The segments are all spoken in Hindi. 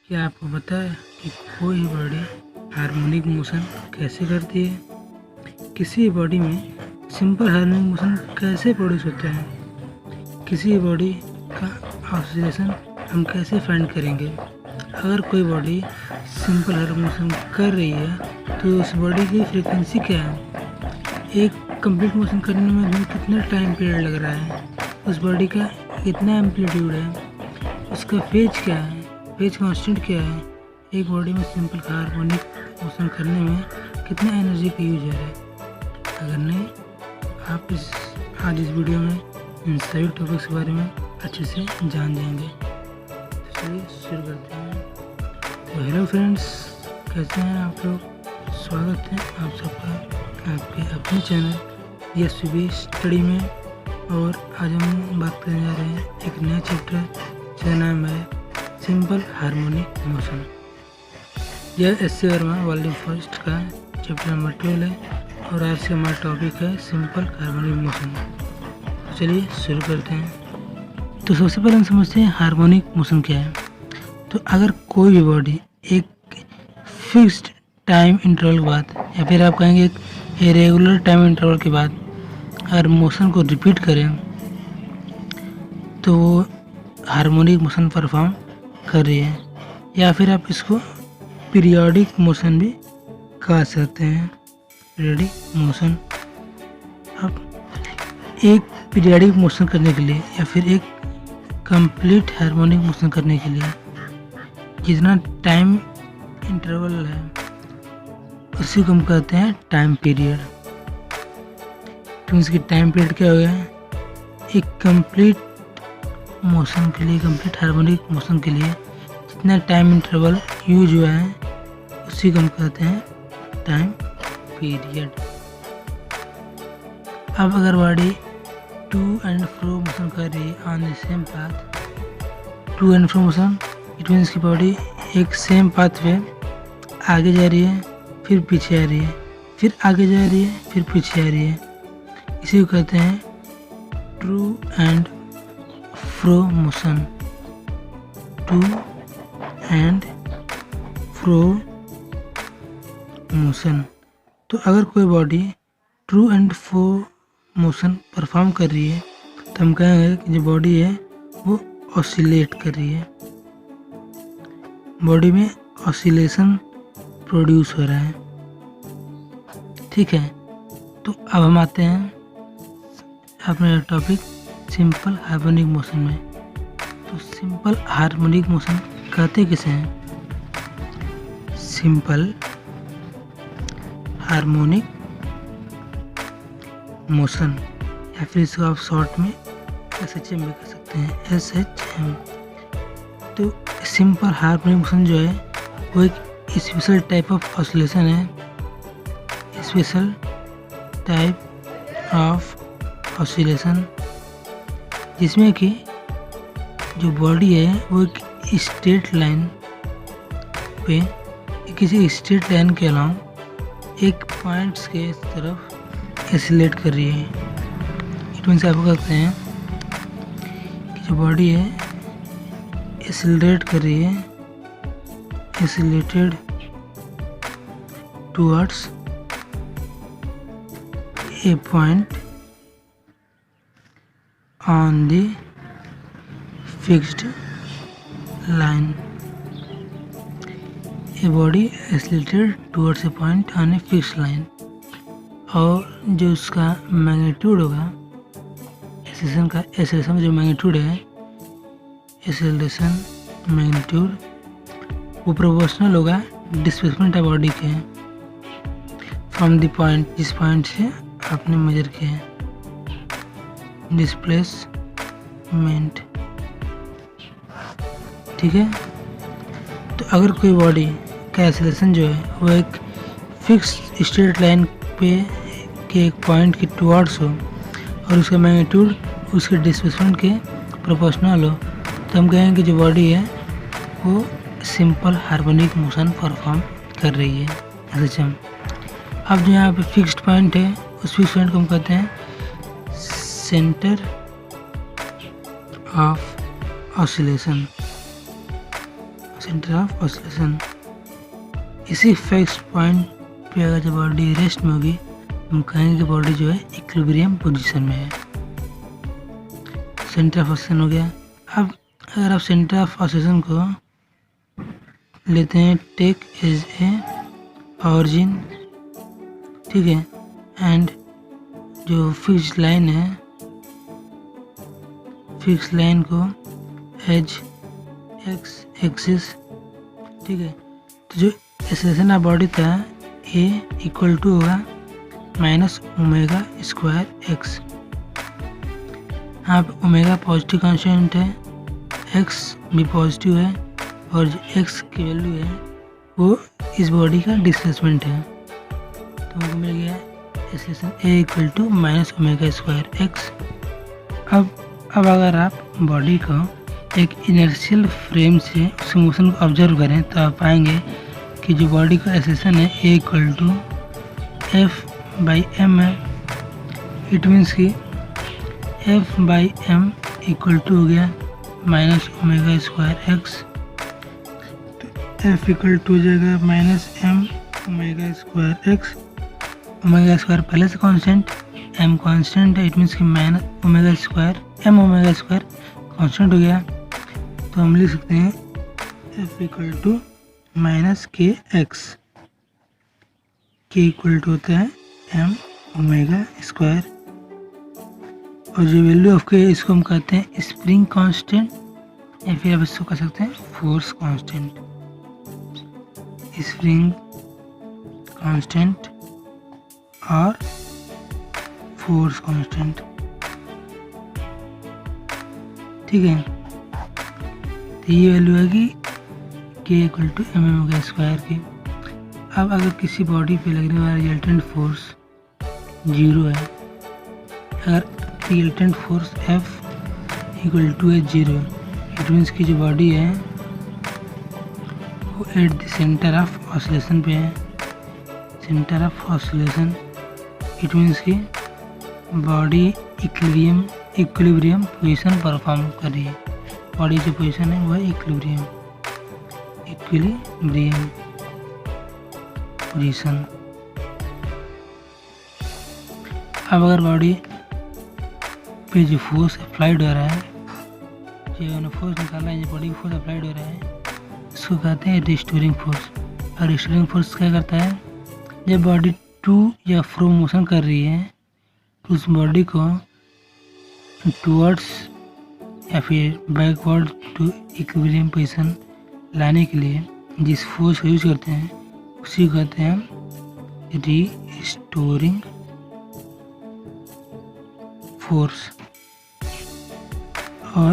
क्या आपको पता है कि कोई बॉडी हार्मोनिक मोशन कैसे करती है? किसी बॉडी में सिंपल हार्मोनिक मोशन कैसे प्रोड्यूस होता है? किसी बॉडी का ऑसिलेशन हम कैसे फाइंड करेंगे? अगर कोई बॉडी सिंपल हार्मोनिक मोशन कर रही है तो उस बॉडी की फ्रीक्वेंसी क्या है? एक कंप्लीट मोशन करने में हमें कितना टाइम पीरियड लग रहा है? उस बॉडी का कितना एम्पलीट्यूड है? उसका फेज क्या है? फेज कांस्टेंट क्या है? एक बॉडी में सिंपल हार्मोनिक मोशन करने में कितना एनर्जी का यूज हो रहा है? अगर नहीं, आप आज इस वीडियो में इन सभी टॉपिक्स के बारे में अच्छे से जान जाएंगे। तो चलिए शुरू करते हैं। तो हेलो फ्रेंड्स, कैसे हैं आप लोग? स्वागत है आप सबका आपके अपने चैनल यशवी स्टडी में। और आज हम बात करने जा रहे हैं एक नया चैप्टर जिसका नाम है सिंपल हार्मोनिक मोशन। यह एस.सी. वर्मा वॉल्यूम फर्स्ट का चैप्टर नंबर 12 है और आज का हमारा टॉपिक है सिंपल हार्मोनिक मोशन। तो चलिए शुरू करते हैं। तो सबसे पहले हम समझते हैं हार्मोनिक मोशन क्या है। तो अगर कोई भी बॉडी एक फिक्स्ड टाइम इंटरवल के बाद या फिर आप कहेंगे एक इरेगुलर टाइम इंटरवल के बाद अगर मोशन को रिपीट करें तो वो हार्मोनिक मोशन परफॉर्म कर रही है, या फिर आप इसको पीरियोडिक मोशन भी कह सकते हैं। पीरियोडिक मोशन, अब एक पीरियोडिक मोशन करने के लिए या फिर एक कंप्लीट हार्मोनिक मोशन करने के लिए जितना टाइम इंटरवल है उसी को हम कहते हैं टाइम पीरियड। तो इसकी टाइम पीरियड क्या हो गया? एक कंप्लीट मोशन के लिए, कंप्लीट हार्मोनिक मोशन के लिए जितना टाइम इंटरवल यूज हुआ है उसी को हम कहते हैं टाइम पीरियड। अब अगर body to and fro motion कर रही है on the same path, to and fro motion, it means की बॉडी एक सेम पाथ पे आगे जा रही है, फिर पीछे आ रही है, फिर आगे जा रही है, फिर पीछे आ रही है, इसी को कहते हैं to and fro motion. To and fro motion. तो अगर कोई body to and fro motion perform कर रही है तो हम कहेंगे कि जो बॉडी है वो ऑसिलेट कर रही है, बॉडी में ऑसिलेशन प्रोड्यूस हो रहा है। ठीक है, तो अब हम आते हैं अपने टॉपिक सिंपल हार्मोनिक मोशन में। तो सिंपल हार्मोनिक मोशन कहते किसे हैं? सिंपल हार्मोनिक मोशन, या फिर इसको आप शॉर्ट में SHM भी कह सकते हैं, SHM। तो सिंपल हार्मोनिक मोशन जो है वो एक स्पेशल टाइप ऑफ ऑसिलेशन है, स्पेशल टाइप ऑफ ऑसिलेशन जिसमें कि जो बॉडी है वो एक स्ट्रेट लाइन पे, किसी स्ट्रेट लाइन के अलाउंग एक पॉइंट्स के तरफ एसिलेट कर रही है। इट मीन्स आपको कहते हैं कि जो बॉडी है एसिलेट कर रही है, acylated towards a point on the fixed line. A body accelerated towards a point on a fixed line. और जो उसका मैग्नीट्यूड होगा, एक्सेलरेशन का जो मैग्नीट्यूड है, एक्सेलरेशन मैग्नीट्यूड वो प्रोपोर्शनल होगा डिस्प्लेसमेंट ऑफ बॉडी के फ्रॉम द पॉइंट, जिस पॉइंट से आपने मेजर किया है, डिस्प्लेसमेंट। ठीक है, तो अगर कोई बॉडी का एक्सेलरेशन जो है वो एक फिक्स स्ट्रेट लाइन पे के एक पॉइंट के टुवर्ड्स हो और उसका मैग्नीट्यूड उसके डिस्प्लेसमेंट के प्रोपोर्शनल हो, तो हम कहेंगे कि जो बॉडी है वो सिंपल हार्मोनिक मोशन परफॉर्म कर रही है, SHM। अब जो यहाँ पे फिक्स्ड पॉइंट है उस फिक्स पॉइंट को हम कहते हैं centre of oscillation. Centre of oscillation. इसी फिक्स पॉइंट पे अगर जब बॉडी रेस्ट में होगी हम कहेंगे कि बॉडी जो है इक्विलिब्रियम पोजीशन में है। सेंटर ऑफ ऑसिलेशन हो गया। अब अगर आप सेंटर ऑफ ऑसिलेशन को लेते हैं टेक एज ए ऑरिजिन, ठीक है, एंड जो फिक्स लाइन है फिक्स लाइन को एज एक्स एक्सिस, ठीक है। तो जो एक्सेलेरेशन ऑफ बॉडी था ए इक्वल टू होगा माइनस ओमेगा स्क्वायर एक्स। यहाँ पे ओमेगा पॉजिटिव कांस्टेंट है, एक्स भी पॉजिटिव है और जो एक्स की वैल्यू है वो इस बॉडी का डिस्प्लेसमेंट है। तो हमको मिल गया acceleration a equal to minus omega square x. अब अगर आप बॉडी को एक इनर्शियल फ्रेम से उस मोशन को ऑब्जर्व करें तो आप पाएंगे कि जो बॉडी का एक्सेलेरेशन है A equal to F by M है। इट मीन्स कि F by M equal to हो गया माइनस ओमेगा स्क्वायर एक्स। तो एफ इक्वल टू हो जाएगा minus M omega square X. Omega square पहले से कांस्टेंट, एम कांस्टेंट है, इट मीन्स कि minus omega square M omega square constant हो गया। तो हम लिख सकते हैं एफ इक्वल टू माइनस के एक्स। के इक्वल टू होता है एम ओमेगा स्क्वायर और जो वैल्यू ऑफ के इसको हम कहते हैं स्प्रिंग कांस्टेंट या फिर आप इसको कह सकते हैं फोर्स कांस्टेंट। स्प्रिंग कांस्टेंट और फोर्स कांस्टेंट, ठीक है। तो ये वैल्यू है कि k equal to m omega square की। अब अगर किसी बॉडी पे लगने वाला रिजल्टेंट फोर्स 0 है, अगर resultant force F equal to है 0, इट मीन्स की जो बॉडी है वो at the centre of oscillation पे है। Centre of oscillation it means की बॉडी इक्विलिब्रियम पोजीशन परफॉर्म कर रही है। बॉडी जो पोजीशन है वो है इक्विलिब्रियम पोजीशन। अब अगर बॉडी पे जो फोर्स अप्लाइड हो रहा है, जो फोर्स निकाला है, जो बॉडी फोर्स अप्लाइड हो रहा है, इसको कहते हैं रिस्टोरिंग फोर्स। और रिस्टोरिंग फोर्स क्या करता है, जब बॉडी टू या फ्रो मोशन कर रही है तो उस बॉडी को टूवर्ड्स या फिर बैकवर्ड टू इक्विलिब्रियम पोजीशन लाने के लिए जिस फोर्स का यूज करते हैं उसी को कहते हैं रिस्टोरिंग फोर्स। और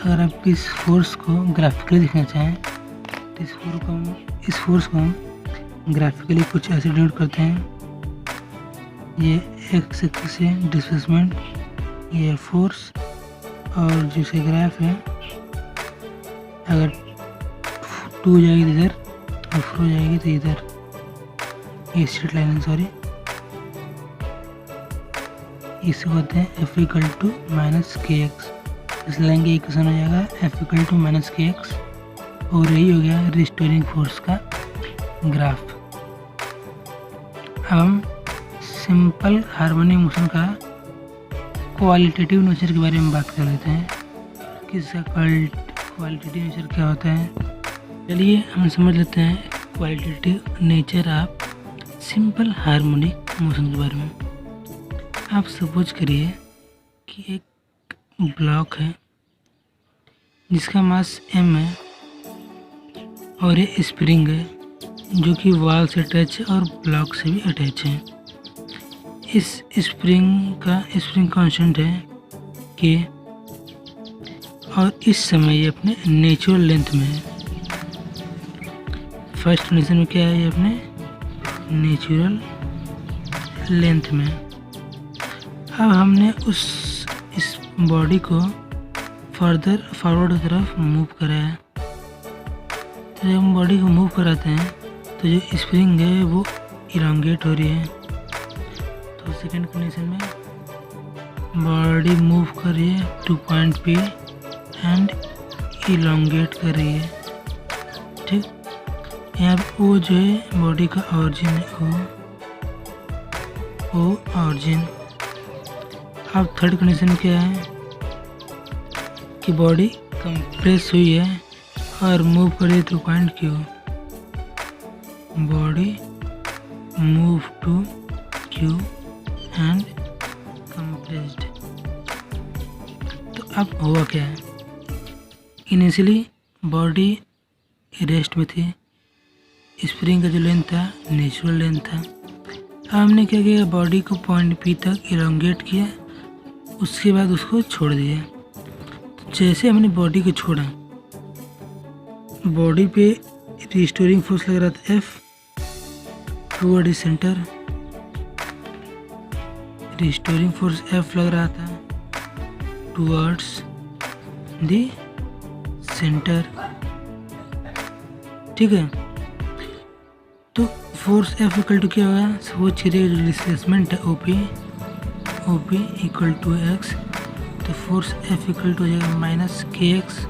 अगर आप इस फोर्स को ग्राफिकली देखना चाहें तो इस फोर्स को हम ग्राफिकली कुछ ऐसे डिनोट करते हैं। ये एक्स एक्सिस से डिस्प्लेसमेंट, ये फोर्स, और जो से ग्राफ है अगर 2 जाएगी इधर और 4 जाएगी तो इधर, ये स्ट्रेट लाइन है, सॉरी, इसको कहते हैं एफ इक्वल टू माइनस के एक्स। इस लाइन का इक्वेशन हो जाएगा एफ इक्वल टू माइनस के एक्स और यही हो गया रिस्टोरिंग फोर्स का ग्राफ। अब हम सिंपल हार्मोनिक मोशन का क्वालिटेटिव नेचर के बारे में बात कर लेते हैं कि इसका क्वालिटेटिव नेचर क्या होता है। चलिए हम समझ लेते हैं qualitative nature of simple harmonic motion के बारे में। आप सपोज करिए कि एक ब्लॉक है जिसका मास m है और ये स्प्रिंग है जो कि वॉल से अटैच है और ब्लॉक से भी अटैच है। इस स्प्रिंग कांस्टेंट है के और इस समय ये अपने नेचुरल लेंथ में है। फर्स्ट कंडीशन में क्या है, ये अपने नेचुरल लेंथ में। अब हमने इस बॉडी को फॉरवर्ड की तरफ मूव कराया। तो जब हम बॉडी को मूव कराते हैं तो जो स्प्रिंग है वो इलांगेट हो रही है। तो सेकंड कंडीशन में बॉडी मूव कर रही है टू पॉइंट पे एंड इलांगेट कर रही है। ठीक, यहाँ पे ओ जो है बॉडी का ऑरिजिन है, ओ ऑरिजिन। अब थर्ड कंडीशन क्या है कि बॉडी कंप्रेस हुई है और मूव करे to point Q, body move to Q and compressed. तो अब हुआ क्या है, इनिशियली बॉडी रेस्ट में थी, स्प्रिंग का जो लेंथ था नेचुरल लेंथ था। अब हमने क्या किया, बॉडी को पॉइंट पी तक इलोंगेट किया, उसके बाद उसको छोड़ दिया। तो जैसे हमने बॉडी को छोड़ा, बॉडी पे रिस्टोरिंग फोर्स लग रहा था F toward centre, restoring force F लग रहा था टूवर्ड्स द सेंटर, ठीक है। तो फोर्स एफ इक्वल टू क्या होगा, वो छेड़े जो डिस्प्लेसमेंट है ओपी इक्वल टू एक्स, तो फोर्स एफ इक्वल टू हो जाएगा माइनस के एक्स।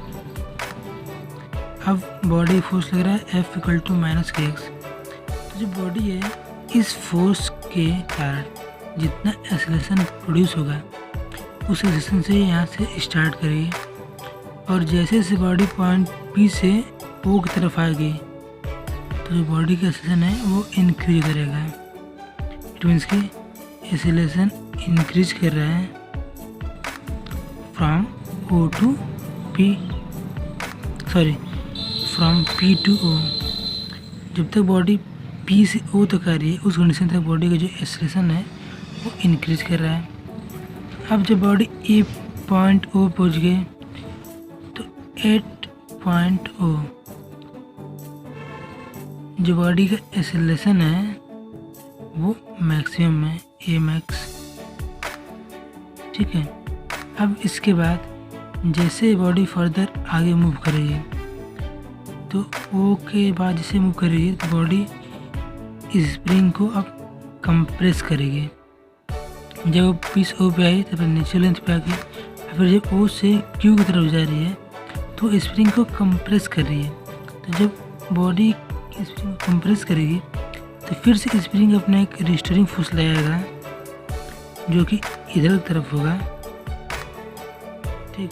अब बॉडी फोर्स लग रहा है एफ इक्वल टू माइनस के एक्स। तो जो बॉडी है, इस फोर्स के कारण जितना एक्सेलरेशन प्रोड्यूस होगा उस एक्सेलरेशन से यहाँ से स्टार्ट करेगी, और जैसे जैसे बॉडी पॉइंट पी से ओ की तरफ आएगी तो जो बॉडी का एक्सेलरेशन है वो इंक्रीज करेगा। इट मीन्स कि एक्सेलरेशन इंक्रीज कर रहा है from O to P, from P to O. जब तक बॉडी पी से ओ तक आ रही है, उस कंडीशन तक बॉडी का जो एक्सेलरेशन है वो इंक्रीज कर रहा है। अब जब बॉडी ए पॉइंट ओ पहुँच गए तो 8 पॉइंट ओ जो बॉडी का एक्सेलरेशन है वो मैक्सिमम है, ए मैक्स, ठीक है। अब इसके बाद जैसे बॉडी फर्दर आगे मूव करेगी तो ओ के बाद जैसे मूव करेगी तो बॉडी इस स्प्रिंग को अब कंप्रेस करेगी। जब वो पीस ओ पे आई तो फिर नेचुरल लेंथ पे आ गई, फिर जब ओ से क्यू की तरफ जा रही है तो स्प्रिंग को कंप्रेस कर रही है। तो जब बॉडी स्प्रिंग को कंप्रेस करेगी तो फिर से स्प्रिंग अपना एक रिस्टोरिंग फोर्स लगाएगा जो कि इधर की तरफ होगा, ठीक,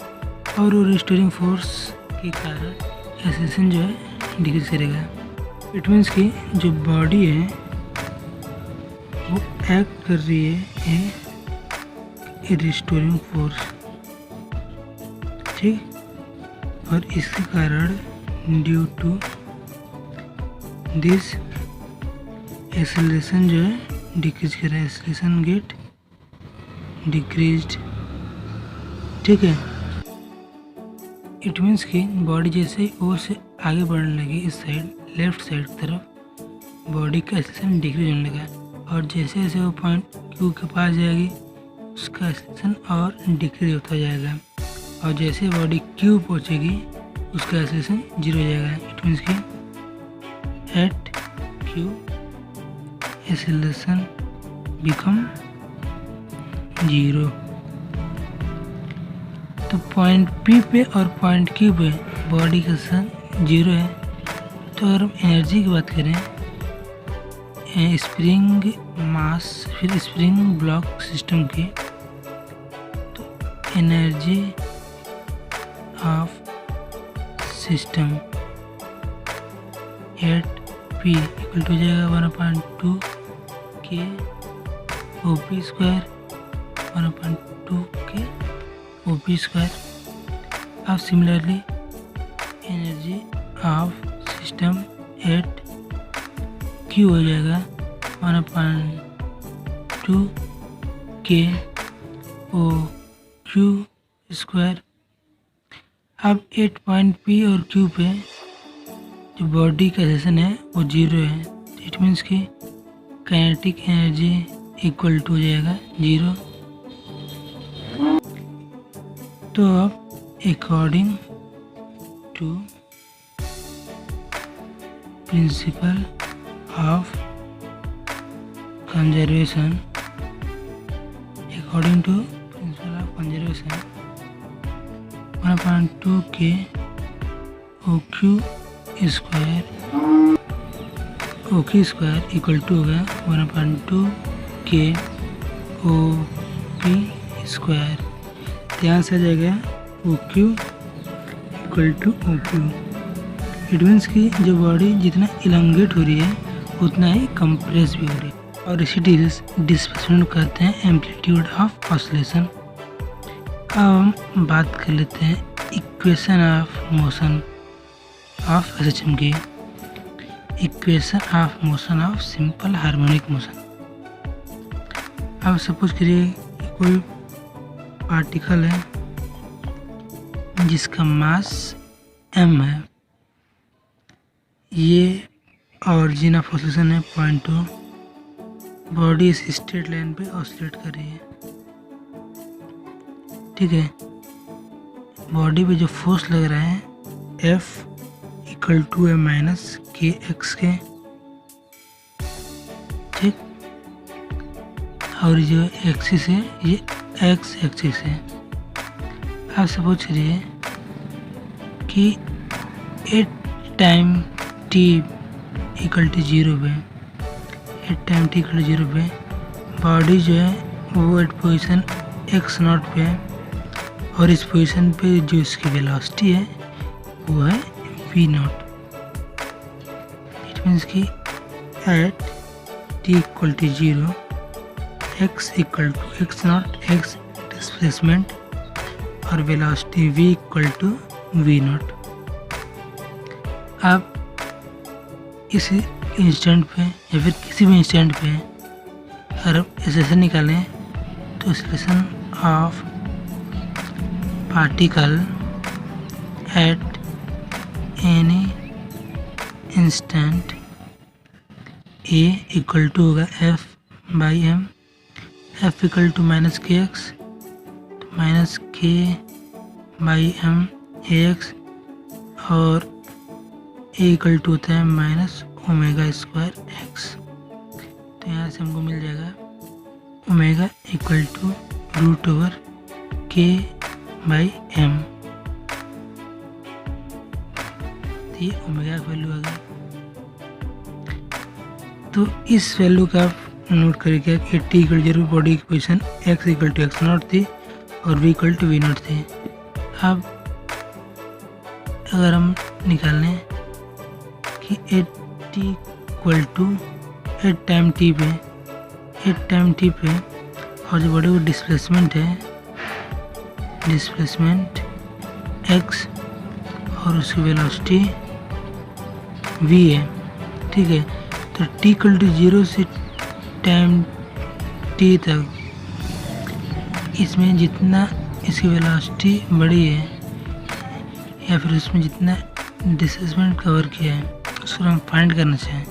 और वो रिस्टोरिंग फोर्स के कारण एक्सेलरेशन जो है डिक्रीज करेगा। इट मीन्स कि जो बॉडी है वो एक्ट कर रही है ए रिस्टोरिंग फोर्स, ठीक, और इसके कारण ड्यू टू दिस एक्सेलरेशन जो है डिक्रीज कर रहा है, एक्सेलरेशन गेट डिक्रीज्ड, ठीक है। इट मीन्स कि बॉडी जैसे ओ से आगे बढ़ने लगी इस साइड लेफ्ट साइड की तरफ, बॉडी का एक्सेलरेशन डिक्रीज होने लगा, और जैसे जैसे वो पॉइंट क्यू के पास जाएगी उसका एक्सेलरेशन और डिक्रीज होता जाएगा, और जैसे बॉडी क्यू पहुंचेगी उसका एक्सेलरेशन 0 हो जाएगा। इट मीन्स कि एट क्यू एक्सेलरेशन बिकम 0। तो पॉइंट पी पे और पॉइंट क्यू पे बॉडी का एक्सेलरेशन 0 है। तो अगर हम एनर्जी की बात करें, स्प्रिंग मास फिर स्प्रिंग ब्लॉक सिस्टम की, तो energy of system at P equal to जाएगा 1/2 k O P square, 1/2 k O P square. अब similarly energy of system at Q हो जाएगा 1/2 के ओ क्यू स्क्वायर। अब 8 पॉइंट पी और क्यू पे जो बॉडी का एक्सेलरेशन है वो 0 है। इट मीन्स कि काइनेटिक एनर्जी इक्वल टू हो जाएगा 0। तो अब according to principle of conservation, according to principle of conservation 1/2 k O Q square okay square equal to होगा 1/2 के ओ पी स्क्वायर। यहाँ से आ जाएगा O Q equal to O Q. It means कि जो बॉडी जितना इलांगेट हो रही है उतना ही कंप्रेस भी हो रही है, और इसी डिस्प्लेसमेंट कहते हैं एम्पलीट्यूड ऑफ ऑसिलेशन। अब हम बात कर लेते हैं equation of motion of SHM की। Equation of motion of simple harmonic motion. अब सपोज करिए कोई पार्टिकल है जिसका मास m है, ये ऑरिजिन ऑफ ऑसिलेशन है 0.2। बॉडी इस स्ट्रेट लाइन पे ऑसिलेट कर रही है, ठीक है। बॉडी पे जो फोर्स लग रहा है F इक्वल टू है माइनस के एक्स के, ठीक। और जो एक्सिस है ये एक्स एक्सिस है। आप सपोज करिए कि at time T equal to 0 पे, at time T equal to 0 पे बॉडी जो है वो एट पोजिशन एक्स नॉट पे है, और इस पोजीशन पे जो इसकी वेलोसिटी है वो है वी नॉट। इट मीन्स कि at T equal to 0 X equal to x not, X displacement, और velocity V equal to we not. आप इस इंस्टेंट पे या फिर किसी भी इंस्टेंट पे अगर एक्सेलेरेशन निकालें तो acceleration of particle at any instant A equal to होगा F by M. F equal to minus के एक्स, तो minus K by M A X, और ए इक्वल टू होता है माइनस ओमेगा स्क्वायर एक्स। तो यहाँ से हमको मिल जाएगा omega equal to root over k by m. तो ये ओमेगा का वैल्यू आ गया। तो इस वैल्यू का आप नोट करिए कि टी इक्वल टू 0 बॉडी की position x equal to x naught थी और v equal to we naught थी। अब अगर हम निकाल लें कि at T equal to at time T पे, एट टाइम टी पे, और जो बॉडी को डिस्प्लेसमेंट है, डिस्प्लेसमेंट एक्स, और उसकी वेलोसिटी v है, ठीक है। तो t इक्वल टू 0 से टाइम t तक इसमें जितना इसकी वेलोसिटी बढ़ी है या फिर उसमें जितना डिस्प्लेसमेंट कवर किया है उसको हम फाइंड करना चाहें,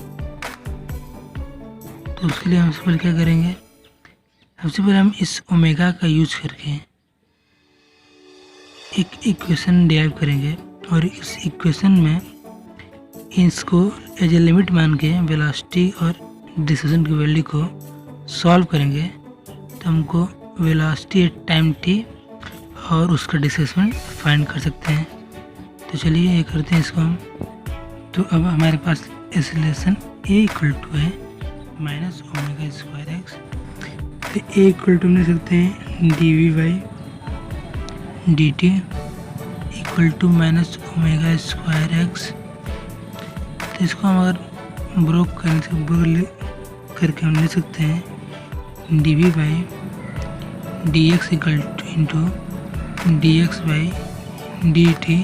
तो उसके लिए हम सबसे पहले क्या करेंगे, सबसे पहले हम इस ओमेगा का यूज करके एक इक्वेशन डिराइव करेंगे, और इस इक्वेशन में इसको एज ए लिमिट मान के वेलोसिटी और डिस्प्लेसमेंट की वैल्यू को सॉल्व करेंगे, तो हमको वेलोसिटी एट टाइम टी और उसका डिस्प्लेसमेंट फाइंड कर सकते हैं। तो चलिए ये करते हैं इसको हम। तो अब हमारे पास एक्सेलरेशन ए इक्वल टू है माइनस ओमेगा स्क्वायर एक्स। तो ए इक्वल टू हम लिख सकते हैं D we by D T equal to minus omega square x. तो इसको हम अगर ब्रोक करके हम लिख सकते हैं D we by D X equal to into D X by D T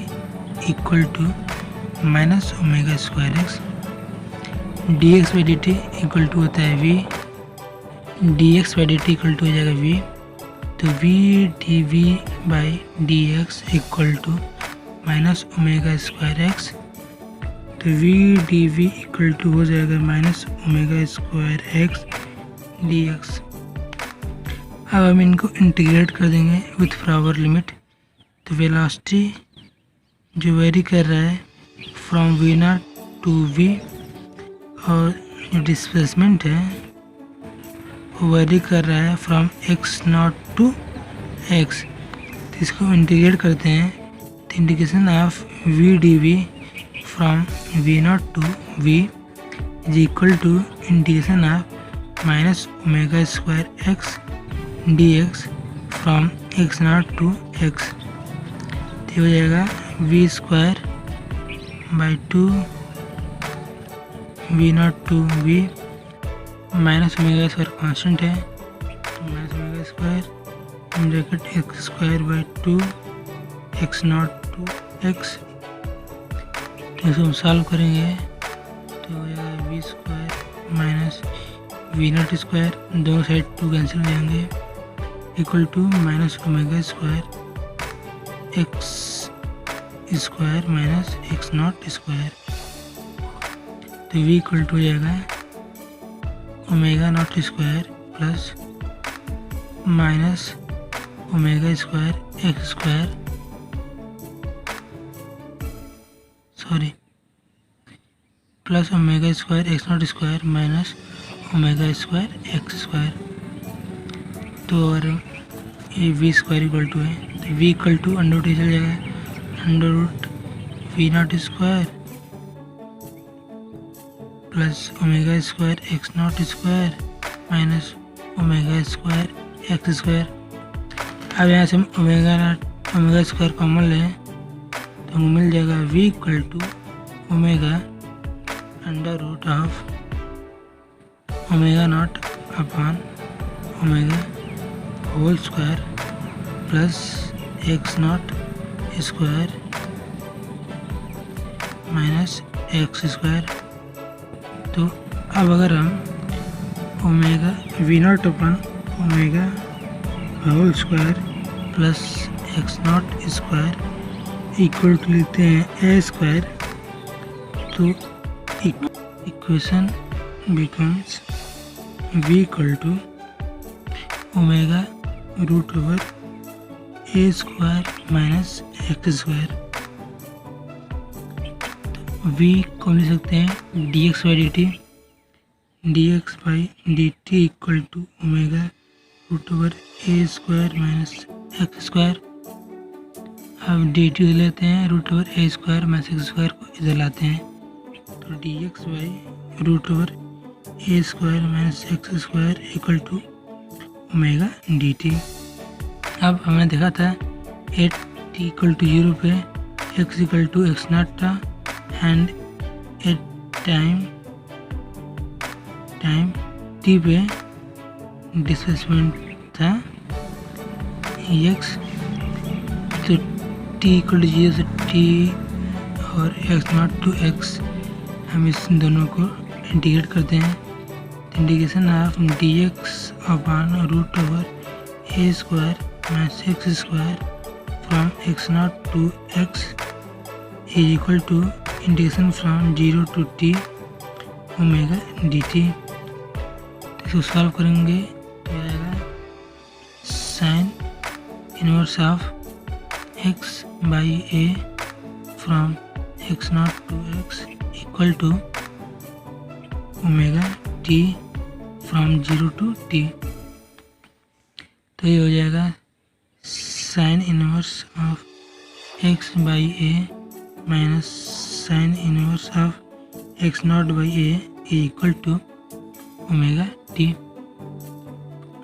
equal to minus omega square X. D X by D T equal to होता है V, D X by D T equal to हो जाएगा वी, तो V D we by D X equal to minus omega square x. तो V D V equal to हो जाएगा minus omega square X D x. अब हम इनको इंटीग्रेट कर देंगे विथ प्रॉपर लिमिट। तो वेलोसिटी जो वेरी कर रहा है from v naught to v, और जो डिस्प्लेसमेंट है वो वेरी कर रहा है from x naught to x. तो इसको इंटीग्रेट करते हैं, तो integration of v D v from v0 to v is equal to integration of minus omega square x dx from x0 to x। तो हो जाएगा v square by 2 v0 to v minus omega square constant है, तो minus omega square bracket x square by 2 x0 to x। तो इसको हम सॉल्व करेंगे तो हो जाएगा v square minus v0 square, दोनों साइड 2 कैंसिल हो जाएंगे, equal to minus omega square x square minus x0 square. तो v इक्वल टू हो जाएगा omega naught square plus minus omega square x square, sorry plus omega square x0 square minus omega square x square. तो अगर ये v स्क्वायर इक्वल टू है तो v equal to under root चल जाएगा, under root v0 square plus omega square x0 square minus omega square x square. अब यहाँ से हम ओमेगा स्क्वायर कॉमन लें तो हमको मिल जाएगा v equal to omega under root of omega naught upon omega whole square plus x0 square minus x square. तो अब अगर हम omega v0 upon omega whole square plus x0 square equal to लेते हैं a स्क्वायर, तो equation becomes v equal to omega root over a square minus x square. v को लिख सकते हैं dx by dt, dx by dt equal to omega root over a square minus x square. अब dt इधर लेते हैं, root over a square minus x square को इधर लाते हैं, तो dx by root over a square minus x square equal to omega dt। अब हमने देखा था एट t इक्वल टू 0 पे x इक्वल टू x0 था एंड एट टाइम t पे डिस्प्लेसमेंट था x, तो t इक्वल टू 0 से t और x0 टू x हम इस दोनों को इंटीग्रेट करते हैं, integration of dx upon root over a square minus x square from x0 to x is equal to integration from 0 to t omega dt। तो इसको सॉल्व करेंगे तो आएगा sine inverse of x by a from x0 to x equal to omega t from 0 to t। तो ये हो जाएगा sine inverse of x by a minus sine inverse of x0 by a equal to omega t।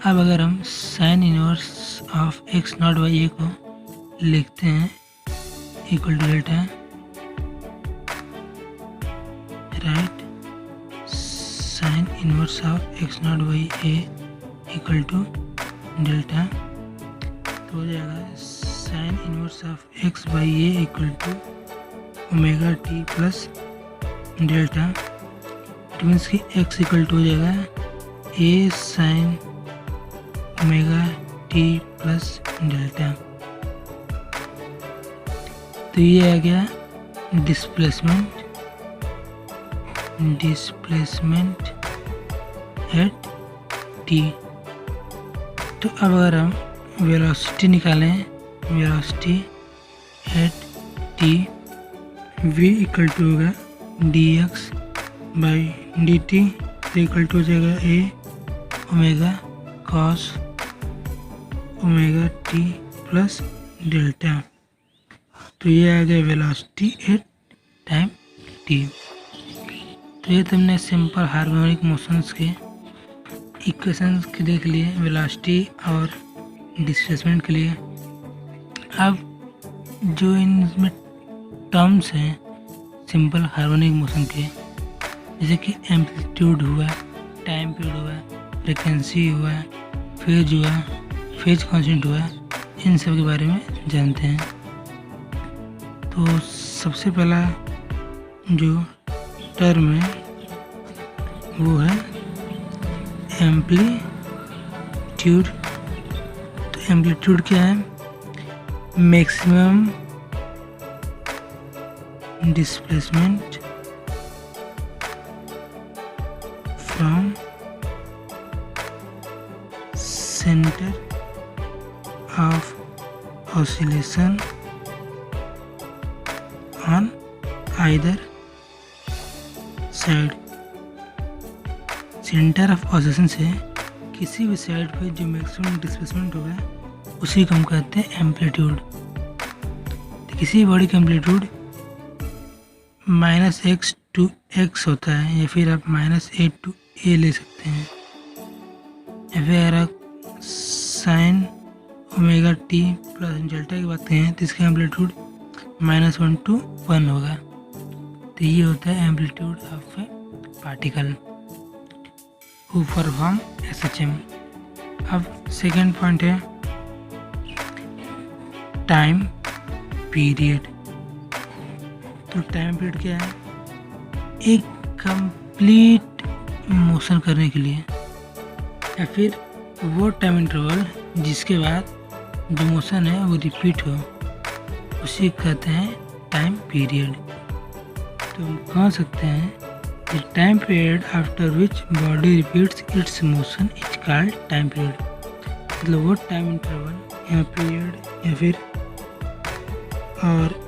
अब अगर हम sine inverse of x0 by a को लिखते हैं equal to delta, right, sine inverse of x0 by a equal to delta, तो हो जाएगा sine inverse of x by a equal to omega t plus delta. It means कि x इक्वल टू हो जाएगा a sine omega t plus delta. तो ये आ गया डिस्प्लेसमेंट एट t। तो अब अगर हम वेलोसिटी निकालें, velocity at t v equal to होगा dx बाई dt, तो इक्वल टू हो जाएगा a omega cos omega t plus delta. तो ये आ गया वेलोसिटी एट टाइम टी। तो ये तुमने सिंपल हार्मोनिक मोशंस के इक्वेशंस के देख लिए वेलोसिटी और डिस्प्लेसमेंट के लिए। अब जो इनमें टर्म्स हैं सिंपल हार्मोनिक मोशन के, जैसे कि एम्पलीट्यूड हुआ, टाइम पीरियड हुआ, फ्रीक्वेंसी हुआ, फेज हुआ, फेज कांस्टेंट हुआ, इन सब के बारे में जानते हैं। तो सबसे पहला जो टर्म है वो है एम्पलीट्यूड। तो एम्पलीट्यूड क्या है? Maximum displacement from center of oscillation on either side। Centre of oscillation से किसी भी साइड पे जो मैक्सिमम डिस्प्लेसमेंट होगा उसी को हम कहते हैं एम्पलीट्यूड। तो किसी बॉडी का एम्पलीट्यूड -x to x होता है, या फिर आप -a to a ले सकते हैं, या फिर आप sign omega T plus delta की बात करें तो इसका एम्पलीट्यूड -1 to 1 होगा। तो ये होता है amplitude of A particle who perform SHM। अब सेकेंड पॉइंट है टाइम पीरियड। तो टाइम पीरियड क्या है? एक कंप्लीट मोशन करने के लिए, या फिर वो टाइम इंटरवल जिसके बाद जो मोशन है वो रिपीट हो, उसी कहते हैं टाइम पीरियड। तो हम कह सकते हैं the time period after which body repeats it's motion is called time period. मतलब वो टाइम इंटरवल या पीरियड या फिर और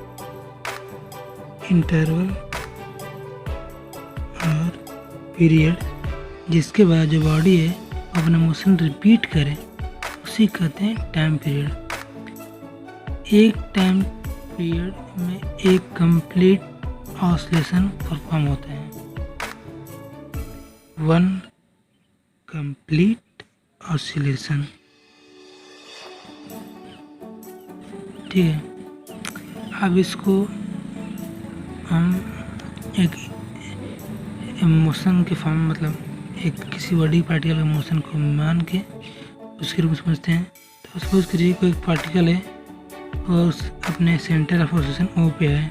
इंटरवल और पीरियड जिसके बाद जो बॉडी है अपना मोशन रिपीट करे उसी कहते हैं टाइम पीरियड। एक टाइम पीरियड में एक कंप्लीट ऑसिलेशन परफॉर्म होता है, वन कंप्लीट ऑसिलेशन। ठीक है, अब इसको हम एक मोशन के फॉर्म, मतलब एक किसी बॉडी पार्टिकल के मोशन को मान के उसके रूप में समझते हैं। तो सपोज करिए कोई एक पार्टिकल है और उस अपने सेंटर ऑफ ऑसिलेशन O पे है।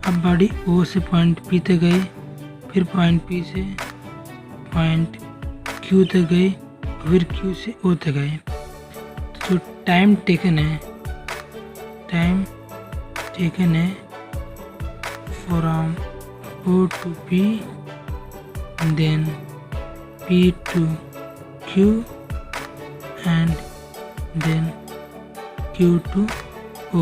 अब बॉडी O से पॉइंट P तक गई, फिर पॉइंट P से पॉइंट Q तक गई, और फिर Q से O तक गई। तो जो टाइम टेकन है from O to P, then P to Q, and then Q to O।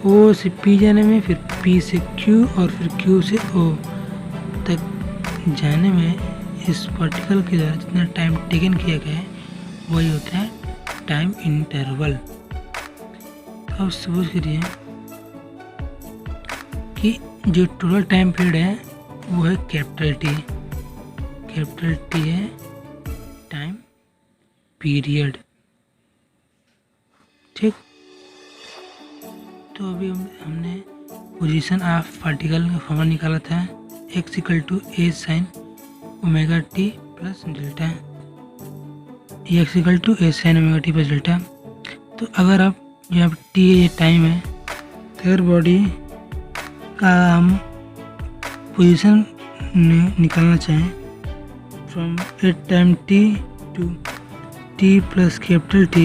O से P जाने में, फिर P से Q और फिर Q से O तक जाने में इस पार्टिकल के द्वारा जितना टाइम टेकन किया गया है वही होता है टाइम इंटरवल। अब सपोज करिए कि जो टोटल टाइम पीरियड है वो है कैपिटल टी है टाइम पीरियड। ठीक, तो अभी हमने पोजीशन ऑफ पार्टिकल का फॉर्मूला निकाला था, x = a sin omega T plus delta. x = a sin omega T plus delta. तो अगर आप यहाँ पर टी ये टाइम है, तो अगर बॉडी का हम पोजीशन निकालना चाहें from a time t to t plus capital T,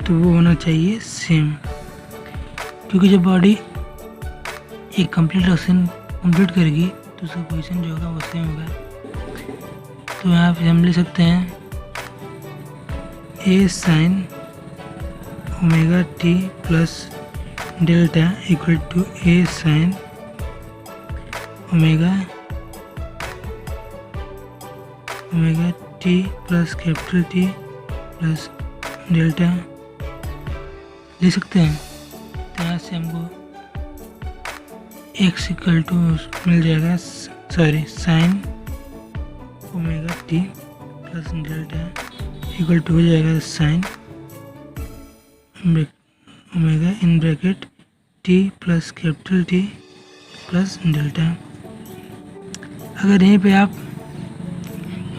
तो वो होना चाहिए सेम, क्योंकि जब बॉडी एक कंप्लीट एक्शन कंप्लीट करेगी तो उसका पोजीशन जो होगा वो सेम होगा। तो यहाँ पे हम ले सकते हैं a sin omega T plus delta equal to a sin omega T plus capital T plus delta ले सकते हैं। तो यहाँ से हमको एक्स इक्वल टू मिल जाएगा sine omega T plus delta equal to हो जाएगा sine omega in bracket t plus capital t plus delta. अगर यहीं पे आप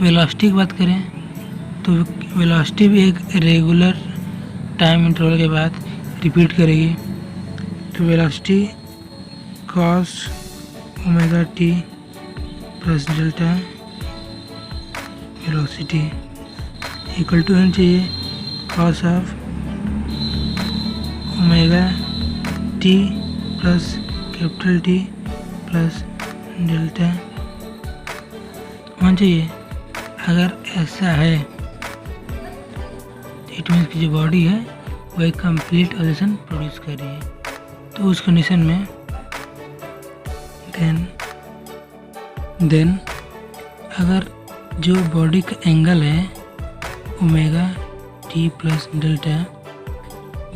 वेलोसिटी की बात करें तो वेलोसिटी भी एक रेगुलर टाइम इंटरवल के बाद रिपीट करेगी। तो velocity cos omega T plus delta velocity equal to होना चाहिए cos of omega T plus capital t plus delta होना चाहिए। अगर ऐसा है तो इट मीन्स की जो बॉडी है वो एक कंप्लीट ऑसिलेशन प्रोड्यूस कर रही है। तो उस कंडीशन में देन अगर जो बॉडी का एंगल है ओमेगा टी प्लस डेल्टा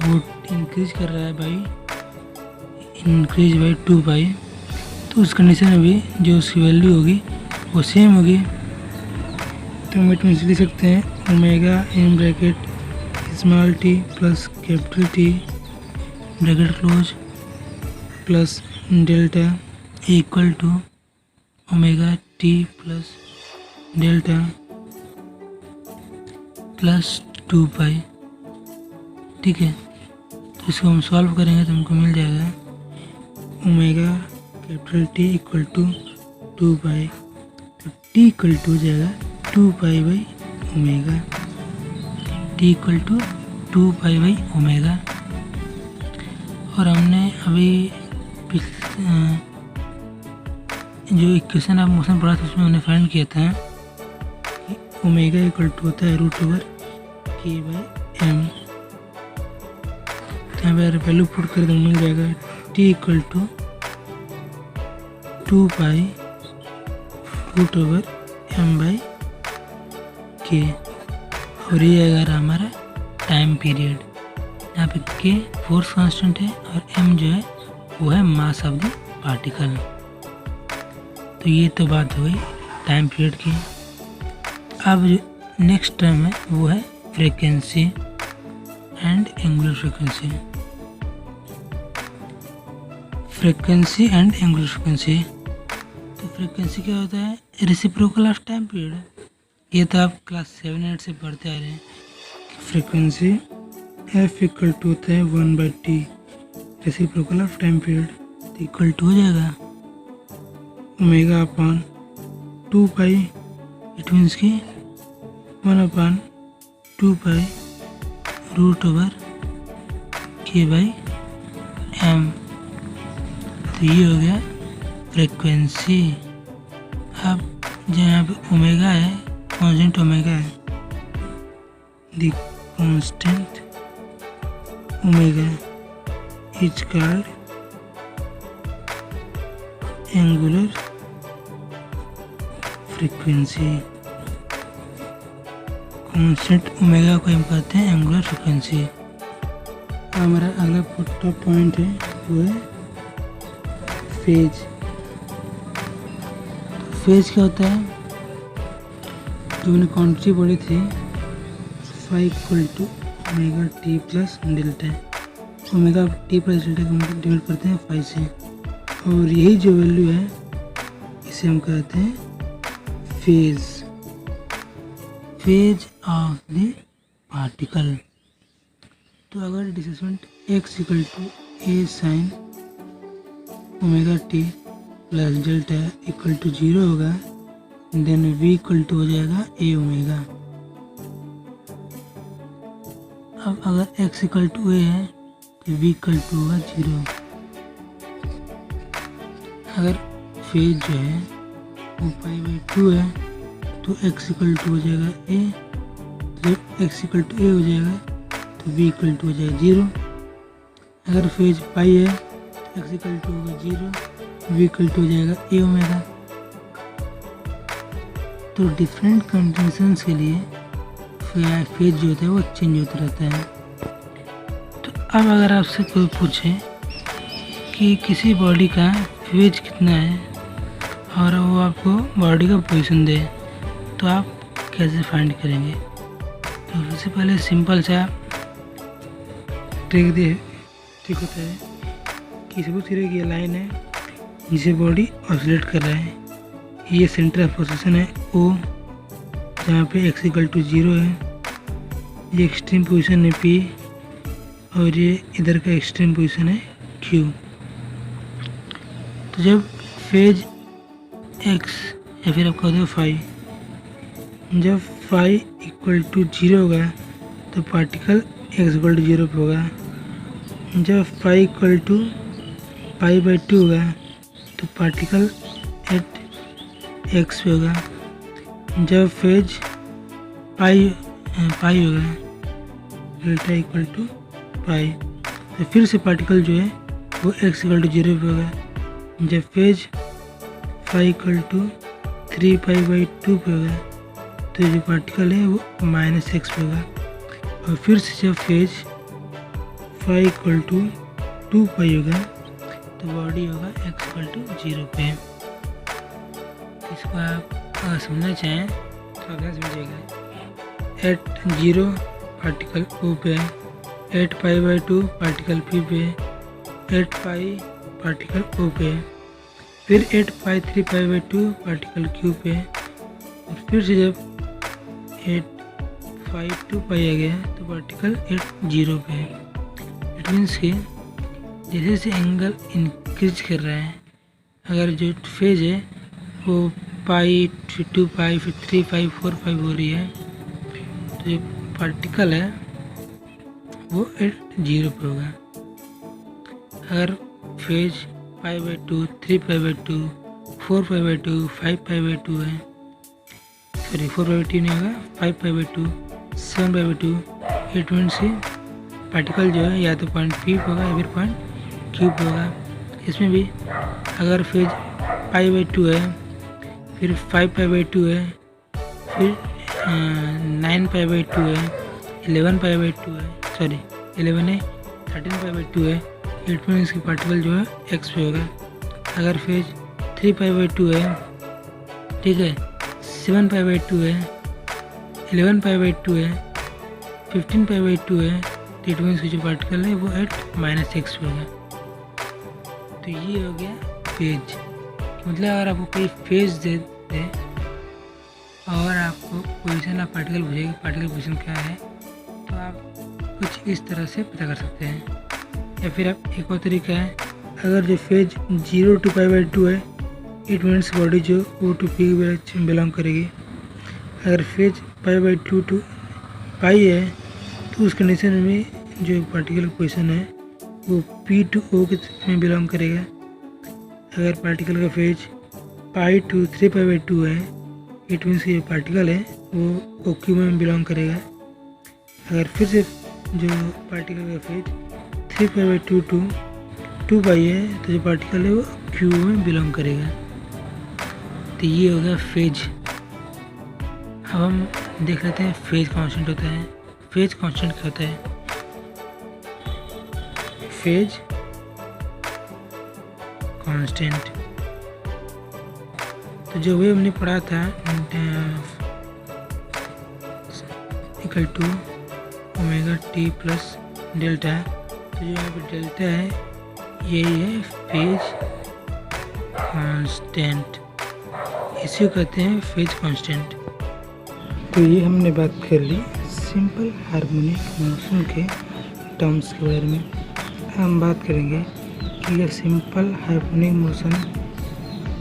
वो इंक्रीज कर रहा है बाई 2 पाई, तो उस कंडीशन में भी जो उसकी वैल्यू होगी वो सेम होगी। तो हम इट लिख सकते हैं omega in bracket small t plus capital t bracket close plus delta equal to omega T plus delta plus 2 pi. ठीक है, तो इसको हम सॉल्व करेंगे तो हमको मिल जाएगा omega capital t equal to 2 pi. तो टी इक्वल टू हो जाएगा 2 pi by omega, t equal to 2 pi by omega. और हमने अभी जो इक्वेशन ऑफ मोशन पढ़ा था उसमें हमने फाइंड किया था कि ओमेगा इक्वल टू होता है root over k by m. तो यहाँ पर वैल्यू पुट कर दें मिल जाएगा t equal to 2 pi root over m by k. और ये अगर हमारा टाइम पीरियड, यहाँ पे के फोर्स कांस्टेंट है और एम जो है वो है मास ऑफ द पार्टिकल। तो ये तो बात हो गई टाइम पीरियड की। अब जो नेक्स्ट टर्म है वो है frequency and angular frequency. Frequency and angular frequency, तो फ्रीक्वेंसी क्या होता है? Reciprocal of time period. ये तो आप क्लास 7-8 से पढ़ते आ रहे हैं। फ्रीक्वेंसी एफ इक्वल टू होता है 1/t reciprocal of time period, तो इक्वल टू हो जाएगा omega upon 2 pi. It means कि 1/2 पाई root over k by m. तो ये हो गया फ्रीक्वेंसी। अब जहाँ पे ओमेगा है, कांस्टेंट ओमेगा है, the constant omega is called angular frequency. Constant omega को हम कहते हैं एंगुलर फ्रीक्वेंसी। हमारा अगला टॉप पॉइंट है वो है फेज। फेज क्या होता है? जो मैंने क्वांटिटी पढ़ी थी phi equal to omega T plus delta. Omega T plus delta को हम डिवाइड करते हैं फाई से, और यही जो वैल्यू है इसे हम कहते हैं phase, phase of the particle. तो अगर displacement x equal to A sine omega T plus delta equal to 0 होगा, देन v इक्वल टू हो जाएगा ए ओमेगा। अब अगर x इक्वल टू ए है तो v इक्वल टू होगा 0। अगर फेज जो है वो π/2 है तो x इक्वल टू हो जाएगा a, जब x इक्वल टू a हो जाएगा तो v इक्वल टू हो जाएगा 0। अगर फेज पाई है तो x इक्वल टू होगा 0, v इक्वल टू हो जाएगा ए ओमेगा। तो डिफरेंट कंडीशंस के लिए फेज जो होता है वो चेंज होता रहता है। तो अब अगर आपसे कोई पूछे कि किसी बॉडी का फेज कितना है और वो आपको बॉडी का पोजीशन दे, तो आप कैसे फाइंड करेंगे। तो सबसे पहले सिंपल सा ट्रिक होता है कि सपोज करिए कि ये लाइन है जिसे बॉडी ऑसिलेट कर रहा है, ये सेंटर ऑफ पोजीशन है ओ, जहाँ पे x=0 है, ये एक्सट्रीम पोजीशन है P और ये इधर का एक्सट्रीम पोजीशन है Q। तो जब फेज x या फिर आप कह दो फाई, जब फाई =0 होगा तो पार्टिकल x=0 पे होगा। जब फाई =π/2 होगा तो पार्टिकल एट x पे होगा। जब फेज पाई होगा डेल्टा =π, तो फिर से पार्टिकल जो है वो x=0 पे होगा। जब फेज फाई =3π/2 पे होगा तो जो पार्टिकल है वो -x पे होगा। और फिर से जब फेज फाई =2π होगा तो बॉडी होगा x=0 पे। इसको आप अगर समझना चाहें तो अगर समझिएगा, एट 0 पार्टिकल O पे, एट π/2 पार्टिकल P पे, एट पाई पार्टिकल O पे, फिर एट पाई 3π/2 पार्टिकल Q पे, और फिर से जब 8π/2 आ गया तो पार्टिकल 0 पे। इट मीन्स कि जैसे जैसे एंगल इंक्रीज कर रहा है, अगर जो फेज है वो पाई 2π फिर 3π 4π हो रही है, तो जो पार्टिकल है वो 0 पे होगा। अगर फेज π/2 3π/2 4π/2 5π/2 है, सॉरी 4π/2 नहीं होगा, 5π/2 7π/2, इट मीन्स कि पार्टिकल जो है या तो पॉइंट P पे होगा या फिर पॉइंट Q पे होगा। इसमें भी अगर फेज π/2 है, फिर 5π/2 है, फिर 9π/2 है, 11π/2 है, सॉरी 11 है, 13π/2 है, इट मीन्स की पार्टिकल जो है x पे होगा। अगर फेज 3π/2 है, ठीक है, 7π/2 है, 11π/2 है, 15π/2 है, तो इट मीन्स की जो पार्टिकल है वो एट -x पे होगा। तो ये हो गया फेज। मतलब अगर आपको कोई फेज दे दे और आपको पोजीशन ऑफ पार्टिकल पूछेगी, पार्टिकल पोजीशन क्या है, तो आप कुछ इस तरह से पता कर सकते हैं। या फिर आप एक और तरीका है, अगर जो फेज 0 to π/2 है, इट मीन्स बॉडी जो O to P के बिलोंग करेगी। अगर फेज π/2 to π है तो उस कंडीशन में जो पार्टिकल पोजीशन है वो P to O के में बिलोंग करेगा। अगर पार्टिकल का फेज पाई टू 3π/2 है, इट मीन्स ये पार्टिकल है वो OQ में बिलोंग करेगा। अगर फिर से जो पार्टिकल का फेज 3π/2 to 2π है, तो जो पार्टिकल है वो Q में बिलोंग करेगा। तो ये हो गया फेज। अब हम देख लेते हैं फेज कांस्टेंट होता है। फेज कांस्टेंट क्या होता है? फेज कांस्टेंट तो जो भी हमने पढ़ा था equal to omega T plus delta, तो जो यहाँ पे डेल्टा है यही है फेज कांस्टेंट, इसी को कहते हैं फेज कांस्टेंट। तो ये हमने बात कर ली सिंपल हार्मोनिक मोशन के टर्म्स के बारे में। हम बात करेंगे कि यह simple harmonic motion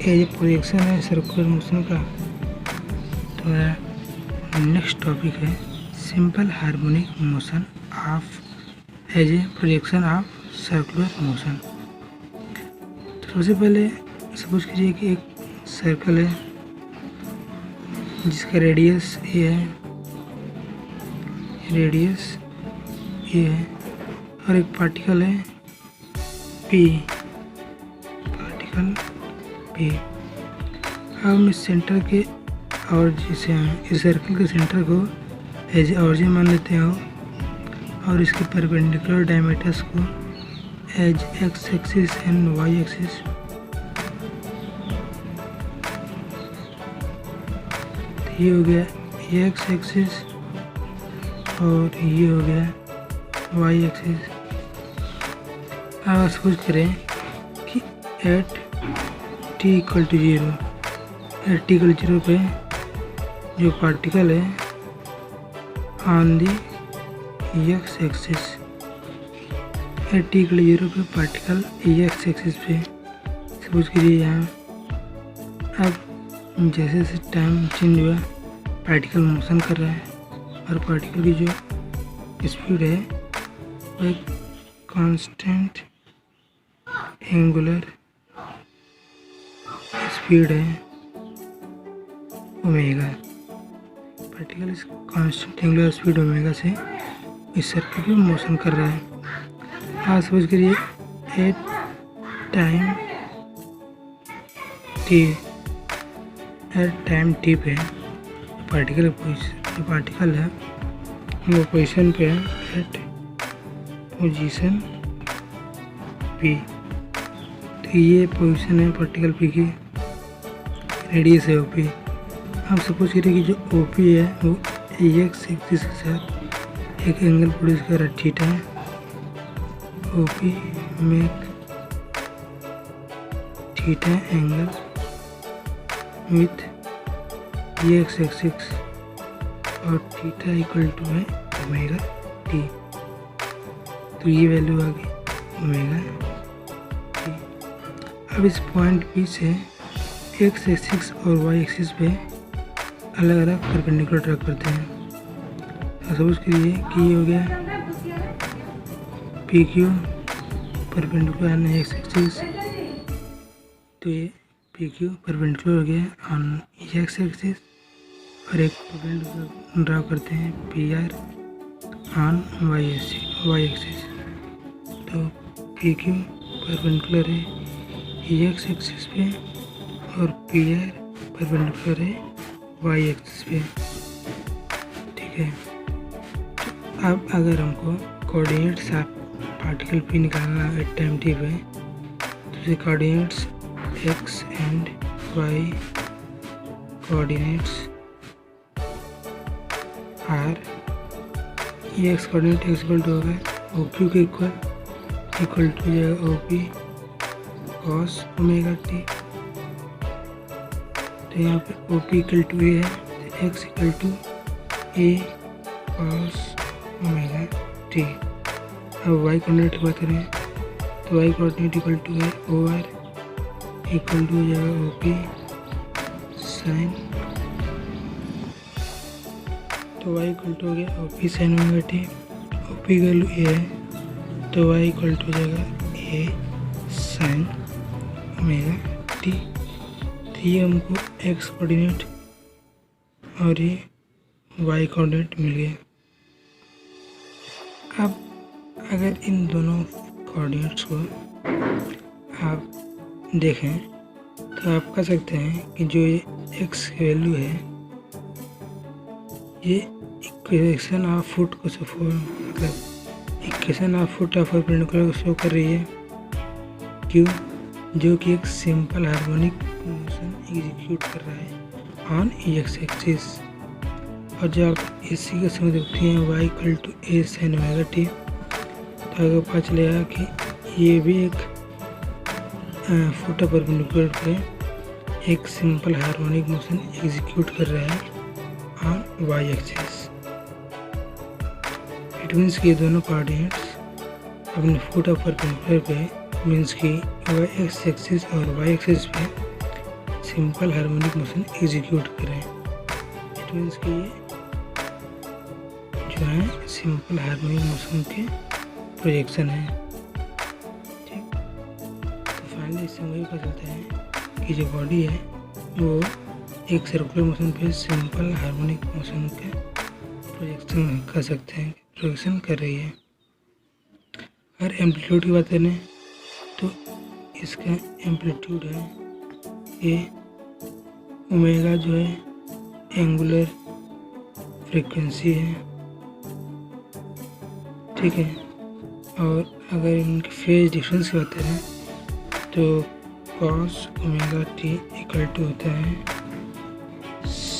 as a projection है सर्कुलर मोशन का। तो मेरा नेक्स्ट टॉपिक है simple harmonic motion of as a projection of circular motion. तो सबसे पहले सपोज कीजिए कि एक सर्कल है जिसका रेडियस ए है, रेडियस ए है, और एक पार्टिकल है पी, पार्टिकल पी। अब हम इस सेंटर के और जिसे इस सर्कल के सेंटर को एज ऑरिजिन मान लेते हैं और इसके परपेंडिकुलर डायमीटर्स को as x axis and y axis ये हो गया एक्स एक्सिस और ये हो गया वाई एक्सिस। अब सपोज करें कि at T equal to 0, at T equal 0 पे जो पार्टिकल है on the x axis, at T equal 0 पे पार्टिकल एक्स एक्सिस पे सपोज करिए यहाँ। अब जैसे जैसे टाइम चेंज हुआ पार्टिकल मोशन कर रहा है और पार्टिकल की जो स्पीड है वो एक कांस्टेंट एंगुलर स्पीड है ओमेगा। पार्टिकल इस कांस्टेंट एंगुलर स्पीड ओमेगा से इस सर्किट में मोशन कर रहा है। आज सपोज करिए at time t, at time T पे पार्टिकल है वो पोजीशन पे है एट पोजीशन पी। तो ये पोजीशन है पार्टिकल पी की, रेडियस है ओपी। अब सपोज करिए कि जो ओपी है वो एक्स एक्सिस के साथ एक एंगल प्रोड्यूस कर रहा है थीटा है। OP make theta angle with x axis और थीटा इक्वल टू है ओमेगा टी। तो ये वैल्यू आ गई ओमेगा टी। अब इस पॉइंट पी से एक्स एक्सिस और वाई एक्सिस पे अलग अलग परपेंडिकुलर ट्रैक करते हैं। तो सपोज करिए कि ये हो गया P Q perpendicular on x axis, तो ये पी क्यू परपेंडिकुलर हो गया ऑन एक्स एक्सिस और एक परपेंडिकुलर ड्रा करते हैं P R on Y axis. तो पी क्यू परपेंडिकुलर है एक्स एक्सिस पे और पी आर परपेंडिकुलर है वाई एक्सिस पे। ठीक है, तो अब अगर हमको कोऑर्डिनेट्स पार्टिकल पी निकालना एट टाइम टी पे, तो coordinates X and Y coordinates are, ये X coordinate X equal to होगा ओ क्यू के इक्वल टू जाएगा O P cos omega T. तो यहाँ पे O P equal to a है, तो x equal to a cos omega t. अब वाई कोऑर्डिनेट की बात करें तो वाई कोऑर्डिनेट इक्वल टू है ओ आर इक्वल टू हो जाएगा ओ पी साइन, तो वाई इक्वल टू हो गया O P sine omega t. O P की वैल्यू ए है तो वाई इक्वल टू हो जाएगा ए साइन ओमेगा टी। तो ये हमको एक्स कोऑर्डिनेट और ये वाई कोऑर्डिनेट मिल गया। अब अगर इन दोनों कोऑर्डिनेट्स को आप देखें तो आप कह सकते हैं कि जो ये एक्स की वैल्यू है ये इक्वेशन ऑफ फुट को मतलब equation of foot of perpendicular को शो कर रही है। क्यों? जो कि एक सिंपल हार्मोनिक मोशन एग्जीक्यूट कर रहा है ऑन एक्स एक्सिस। और जब आप इसी को समझ रखते हैं y equal to A sine omega T, तो आपको पता चलेगा कि ये भी एक फुट ऑफ परपेंडिकुलर पे एक सिंपल हार्मोनिक मोशन एग्जीक्यूट कर रहा है on Y axis. It means कि ये दोनों कोऑर्डिनेट्स अपने फुट ऑफ परपेंडिकुलर पे मीन्स कि वाई एक्स एक्सिस और वाई एक्सिस पे सिंपल हार्मोनिक मोशन एग्जीक्यूट कर रहे हैं। इट मीन्स कि ये जो है सिंपल हार्मोनिक मोशन के प्रोजेक्शन है। ठीक, तो फाइनली इससे वही पता चलता है कि जो बॉडी है वो एक सर्कुलर मोशन पे सिंपल हार्मोनिक मोशन के प्रोजेक्शन कर सकते हैं, प्रोजेक्शन कर रही है। अगर एम्पलीट्यूड की बात करें तो इसका एम्पलीट्यूड है ये ओमेगा जो है एंगुलर फ्रीक्वेंसी है। ठीक है, और अगर इनके फेज डिफरेंस की बात करें तो cos omega t equal to होता है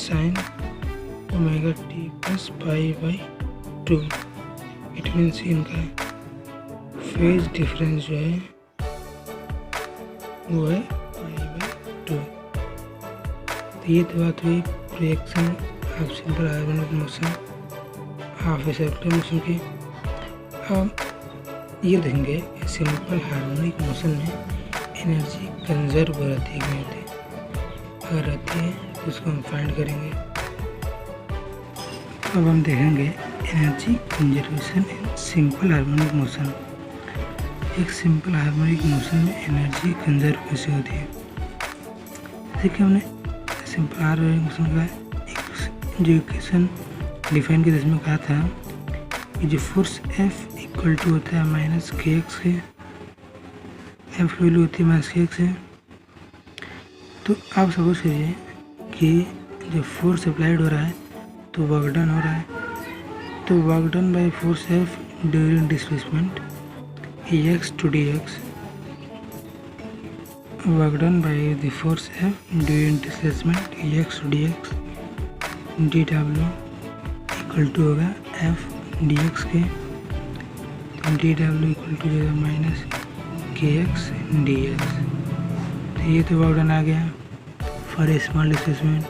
sine omega T plus pi by 2। It means इनका फेज डिफरेंस जो है वो है पाई बाई 2। तो ये तो बात हुई projection of simple harmonic motion of a circular motion की। अब ये देखेंगे सिंपल हार्मोनिक मोशन में एनर्जी कंजर्व हो रहती है कि नहीं होती। अगर रहती है तो उसको हम फाइंड करेंगे। अब हम देखेंगे energy conservation in simple harmonic motion. एक सिंपल हार्मोनिक मोशन में एनर्जी कंजर्व कैसे होती है। जैसे कि हमने सिंपल हार्मोनिक मोशन का एक जो इक्वेशन डिफाइन किया जिसमें कहा था कि जो फोर्स F इक्वल टू होता है माइनस के एक्स के। F वैल्यू होती है माइनस के एक्स है। तो आप सपोज करिए कि जो फोर्स अप्लाइड हो रहा है तो वर्क डन हो रहा है। तो work done by force F during displacement Ex to dx, work done by the force F during displacement Ex to dx dw equal to होगा F dx के। तो dw इक्वल टू होगा माइनस के एक्स dx। तो ये तो वर्क डन आ गया for a small displacement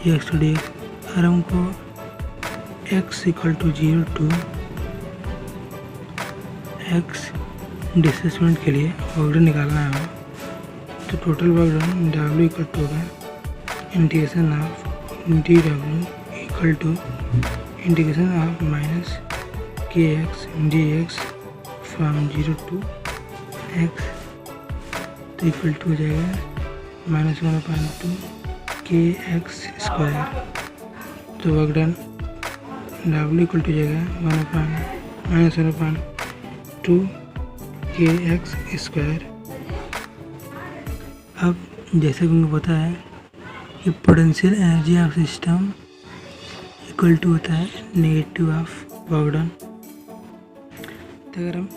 Ex to dx। अगर हमको x equal to 0 to x displacement के लिए वर्क डन निकालना है तो total work done W equal to होगा integration of dW equal to integration of minus के x dx from 0 to x। तो इक्वल टू हो जाएगा माइनस 1/2 के एक्स स्क्वायर। तो work done W equal to जाएगा माइनस 1/2 के एक्स स्क्वायर। अब जैसे कि उनको पता है कि potential energy of system equal to होता है नेगेटिव ऑफ वर्क डन। तो अगर हम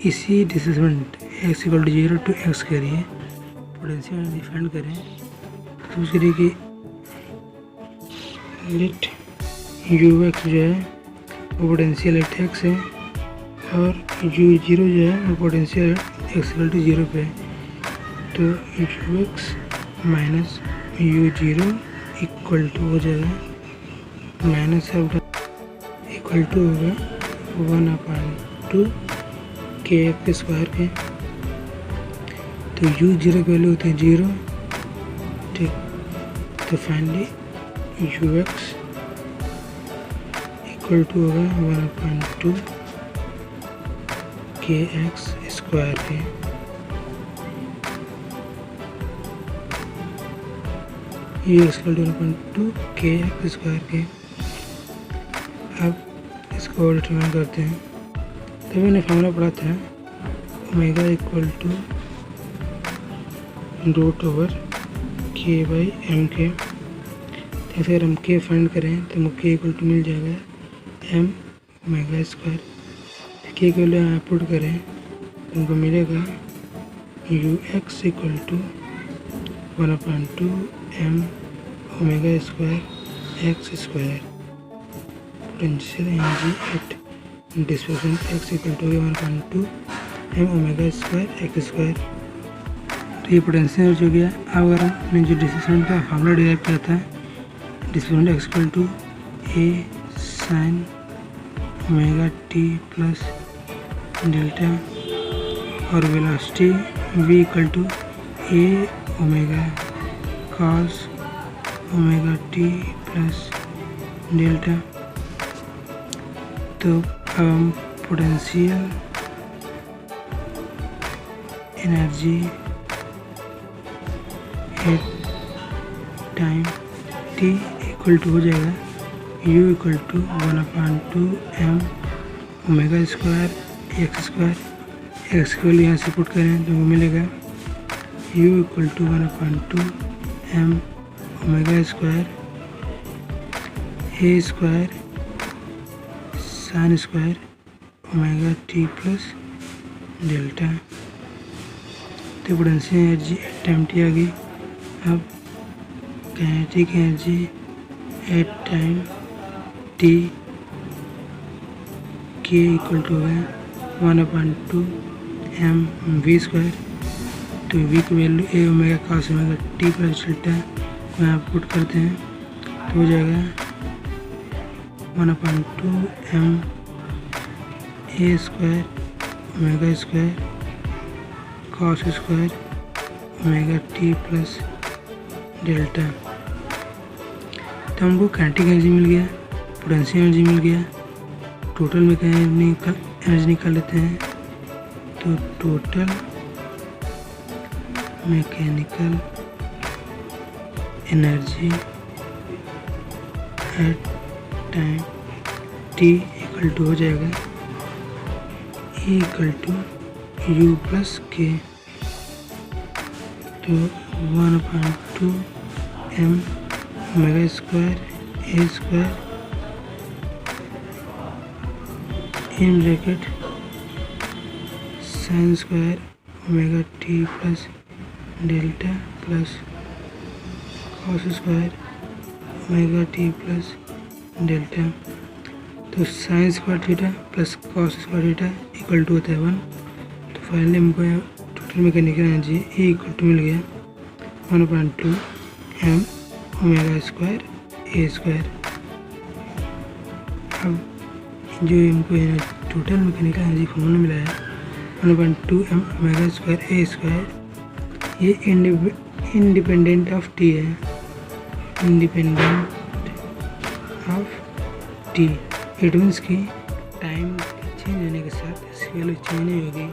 इसी displacement x equal to 0 to x के लिए पोटेंशियल एनर्जी फाइंड करें तो उसके लिए कि लेट ux जो है वो पोटेंशियल एट x है और u0 जो है वो पोटेंशियल x इक्वल टू 0 पे है। तो ux minus u0 equal to हो जाएगा माइनस इक्वल टू होगा 1/2 के एक्स स्क्वायर के। तो u0 की वैल्यू होती है 0। ठीक, तो फाइनली ux इक्वल टू होगा 1/2 के एक्स स्क्वायर के। ये equal to 1/2 K X square के। अब इसको डिटरमाइन करते हैं। तो मैंने फॉर्मूला पढ़ा था omega equal to root over k by m के। तो अगर हम के फाइंड करें तो हमको के इक्वल टू मिल जाएगा m omega square. K value यहाँ पुट करें तो हमको मिलेगा U x equal to 1/2 M omega square x square. Potential energy at displacement x equal to 1/2 M omega square x square. तो ये पोटेंशियल एनर्जी हो गया। अब अगर हमने जो डिस्प्लेसमेंट का फार्मूला डिराइव किया था displacement x equal to A sine omega T plus delta और velocity v equal to A omega cos omega T plus delta. तो अब हम potential energy at time t equal to हो जाएगा u equal to 1/2 M omega square x square. एक्स की वैल्यू यहाँ से पुट करें तो मिलेगा u equal to 1/2 M omega square A square sine square omega T plus delta. तो पोटेंशियल एनर्जी टाइम टी आ गई। अब kinetic energy at time T K equal to है 1/2 एम वी स्क्वायर। तो वी की value A omega cos omega T plus delta को यहाँ पुट करते हैं तो हो जाएगा 1/2 M A square omega square cos square omega T plus delta. तो हमको काइनेटिक एनर्जी मिल गया, पोटेंशियल एनर्जी मिल गया, टोटल मैकेनिकल एनर्जी निकाल लेते हैं। तो total mechanical energy at time T equal to हो जाएगा E equal to U plus K. तो 1/2 M omega square A square in bracket sine square omega T plus delta plus cos square omega T plus delta. तो sine square theta plus cos square theta equal to होता है 1। तो फाइनली हमको total mechanical energy E equal to मिल गया 1/2 M omega square A square. अब जो हमको टोटल मैकेनिकल एनर्जी फॉर्मूला मिला है 1/2 M omega square A square, ये इंडिपेंडेंट ऑफ टी है, independent of T. It means कि टाइम चेंज होने के साथ इसकी वैल्यू चेंज नहीं होगी।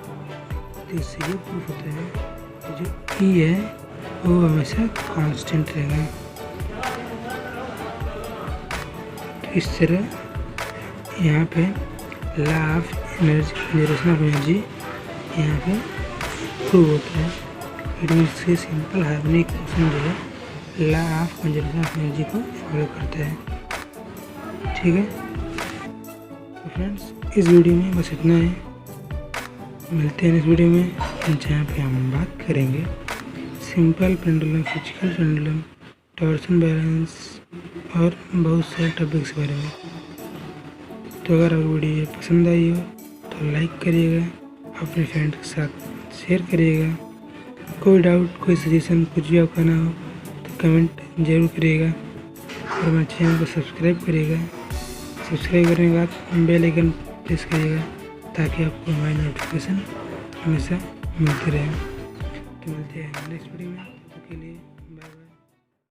तो इससे ये प्रूफ होता है कि जो ई है वो हमेशा कांस्टेंट रहेगा। तो इस तरह यहाँ पे law of energy generation of energy यहाँ पे प्रूव होता है। इट मीन्स कि सिंपल हार्मोनिक मोशन जो है law of conservation of energy को फॉलो करता है। ठीक है तो फ्रेंड्स, इस वीडियो में बस इतना है। मिलते हैं इस वीडियो में जहाँ पे हम बात करेंगे simple pendulum, physical pendulum, torsion balance और बहुत सारे टॉपिक्स के बारे में। तो अगर आपको वीडियो पसंद आई हो तो लाइक करिएगा, अपने फ्रेंड के साथ शेयर करिएगा। कोई डाउट, कोई सजेशन, कुछ भी आपका ना हो तो कमेंट ज़रूर करिएगा और मेरे चैनल को सब्सक्राइब करिएगा। सब्सक्राइब करने के बाद बेल आइकन प्रेस करिएगा ताकि आपको हमारी नोटिफिकेशन हमेशा मिलती रहे। तो मिलते हैं नेक्स्ट वीडियो में, तब तक के लिए